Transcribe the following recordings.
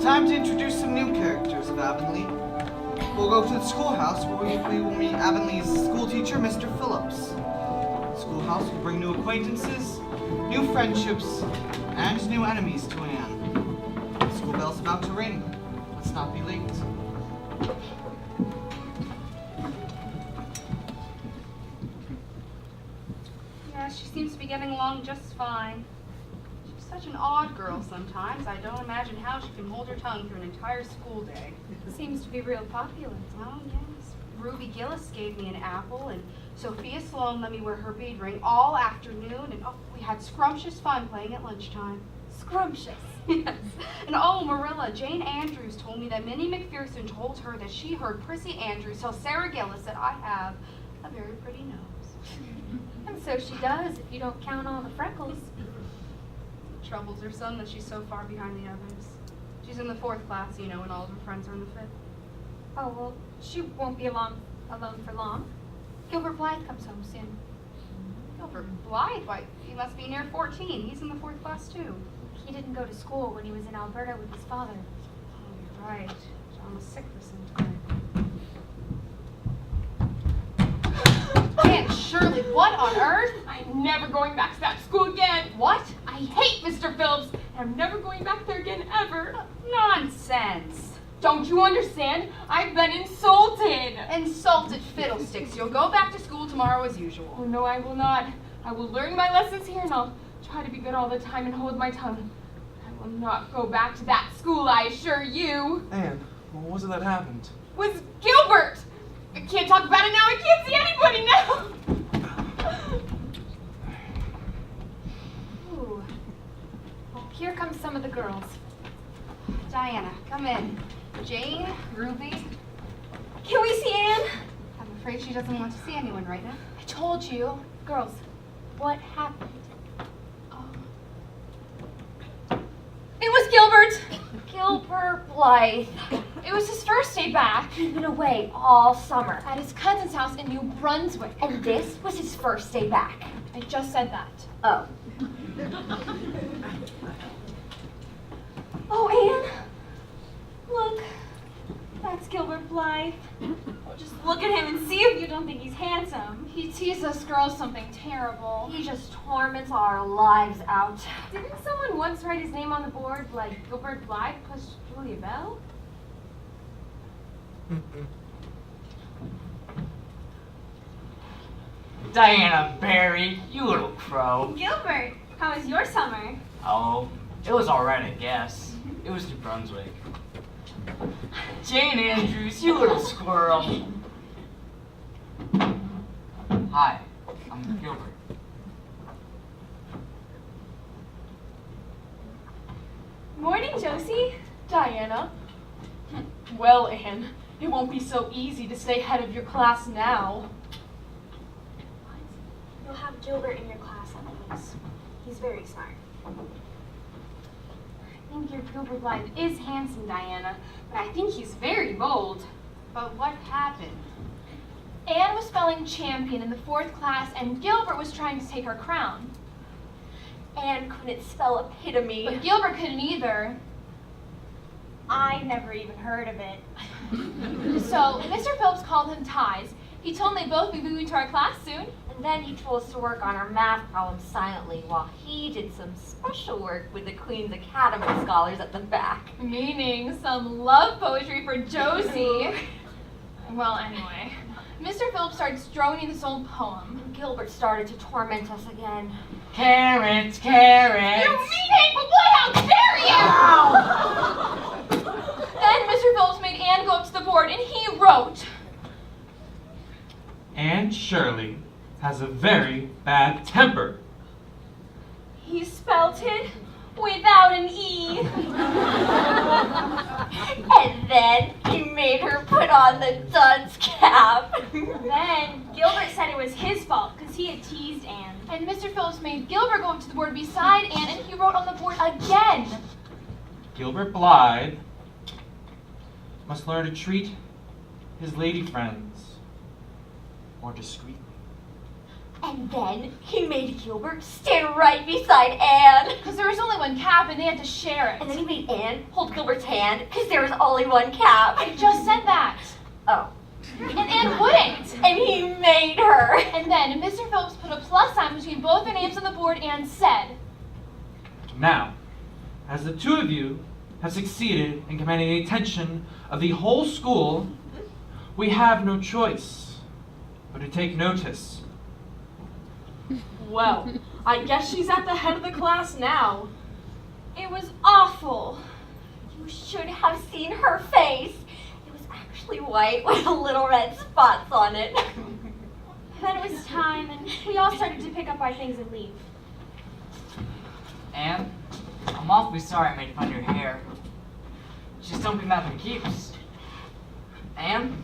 time to introduce some new characters of Avonlea. We'll go to the schoolhouse where we will meet Avonlea's school teacher, Mr. Phillips. The schoolhouse will bring new acquaintances, new friendships, and new enemies to Anne. The school bell's about to ring. Let's not be late. Yeah, she seems to be getting along just fine. She's such an odd girl sometimes. I don't imagine how she can hold her tongue through an entire school day. Seems to be real popular. Oh, yes. Ruby Gillis gave me an apple, and Sophia Sloan let me wear her bead ring all afternoon, and oh, we had scrumptious fun playing at lunchtime. Scrumptious. Yes. And oh, Marilla, Jane Andrews told me that Minnie McPherson told her that she heard Prissy Andrews tell Sarah Gillis that I have a very pretty nose. And so she does, if you don't count all the freckles. Troubles her son that she's so far behind the others. She's in the 4th class, you know, and all of her friends are in the 5th. Oh, well, she won't be alone for long. Gilbert Blythe comes home soon. Gilbert Blythe? Why, he must be near 14. He's in the 4th class, too. He didn't go to school when he was in Alberta with his father. Oh, you're right. John was sick for some time. Aunt Shirley, what on earth? I'm never going back to that school again. What? I hate Mr. Phillips, and I'm never going back there again ever. Nonsense. Don't you understand? I've been insulted. Insulted fiddlesticks. You'll go back to school tomorrow as usual. Oh, no, I will not. I will learn my lessons here, and I'll try to be good all the time and hold my tongue. I will not go back to that school, I assure you. Anne, what was it that happened? Was Gilbert. I can't talk about it now. I can't see anybody now. Ooh. Well, here comes some of the girls. Diana, come in. Jane, Ruby. Can we see Anne? I'm afraid she doesn't want to see anyone right now. I told you. Girls, what happened? It was Gilbert. Gilbert Blythe. It was his first day back. He'd been away all summer. At his cousin's house in New Brunswick. And this was his first day back. I just said that. Oh. Oh, Anne. Look. That's Gilbert Blythe. Oh, just look at him and see if you don't think he's handsome. He teased us girls something terrible. He just torments our lives out. Didn't someone once write his name on the board like Gilbert Blythe plus Julia Bell? Diana Barry, you little crow. Gilbert, how was your summer? Oh, it was alright, I guess. It was New Brunswick. Jane Andrews, you little squirrel. Hi, I'm Gilbert. Morning, Josie. Diana. Well, Anne, it won't be so easy to stay head of your class now. You'll have Gilbert in your class at least. He's very smart. I think your Gilbert Blythe is handsome, Diana, but I think he's very bold. But what happened? Anne was spelling champion in the 4th class, and Gilbert was trying to take her crown. Anne couldn't spell epitome. But Gilbert couldn't either. I never even heard of it. So Mr. Phillips called him ties. He told them they'd both be moving to our class soon. And then he told us to work on our math problems silently while he did some special work with the Queen's Academy scholars at the back. Meaning some love poetry for Josie. Well, anyway, Mr. Phillips started droning this old poem. Gilbert started to torment us again. Carrots, carrots. You mean hateful boy, how dare you! Then Mr. Phillips made Anne go up to the board and he wrote, Anne Shirley has a very bad temper. he spelt it without an E. And then he made her put on the dunce cap. Then Gilbert said it was his fault because he had teased Anne. And Mr. Phillips made Gilbert go up to the board beside Anne and he wrote on the board again. Gilbert Blythe must learn to treat his lady friends more discreetly. And then he made Gilbert stand right beside Anne. Because there was only one cap and they had to share it. And then he made Anne hold Gilbert's hand because there was only one cap. I just said that. Oh. And Anne wouldn't. And he made her. And then Mr. Phillips put a plus sign between both their names on the board and said, Now, as the two of you have succeeded in commanding the attention of the whole school, we have no choice but to take notice. Well, I guess she's at the head of the class now. it was awful. You should have seen her face. It was actually white with little red spots on it. Then it was time and we all started to pick up our things and leave. Anne, I'm awfully sorry I made fun of your hair. It's just something that keeps. Anne?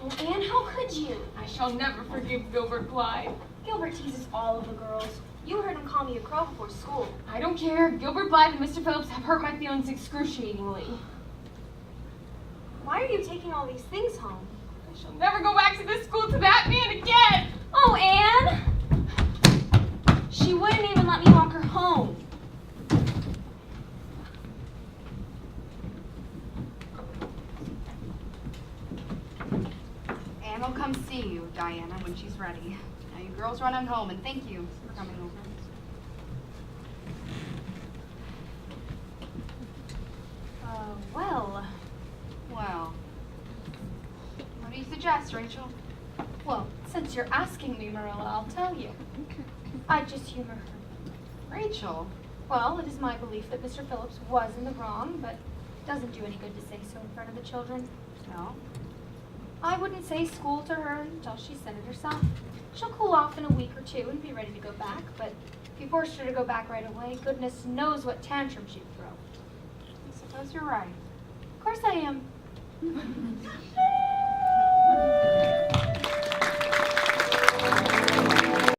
Oh, Anne, how could you? I shall never forgive Gilbert Blythe. Gilbert teases all of the girls. You heard him call me a crow before school. I don't care. Gilbert Blythe and Mr. Phillips have hurt my feelings excruciatingly. Why are you taking all these things home? I shall never go back to this school to that man again. Oh, Anne! She wouldn't even let me walk her home. Anne will come see you, Diana, when she's ready. Now you girls run on home, and thank you for coming over. Well. What do you suggest, Rachel? Well, since you're asking me, Marilla, I'll tell you. I'd just humor her. Rachel? Well, it is my belief that Mr. Phillips was in the wrong, but it doesn't do any good to say so in front of the children. No? I wouldn't say school to her until she said it herself. She'll cool off in a week or two and be ready to go back, but if you forced her to go back right away, goodness knows what tantrum she'd throw. I suppose you're right. Of course I am.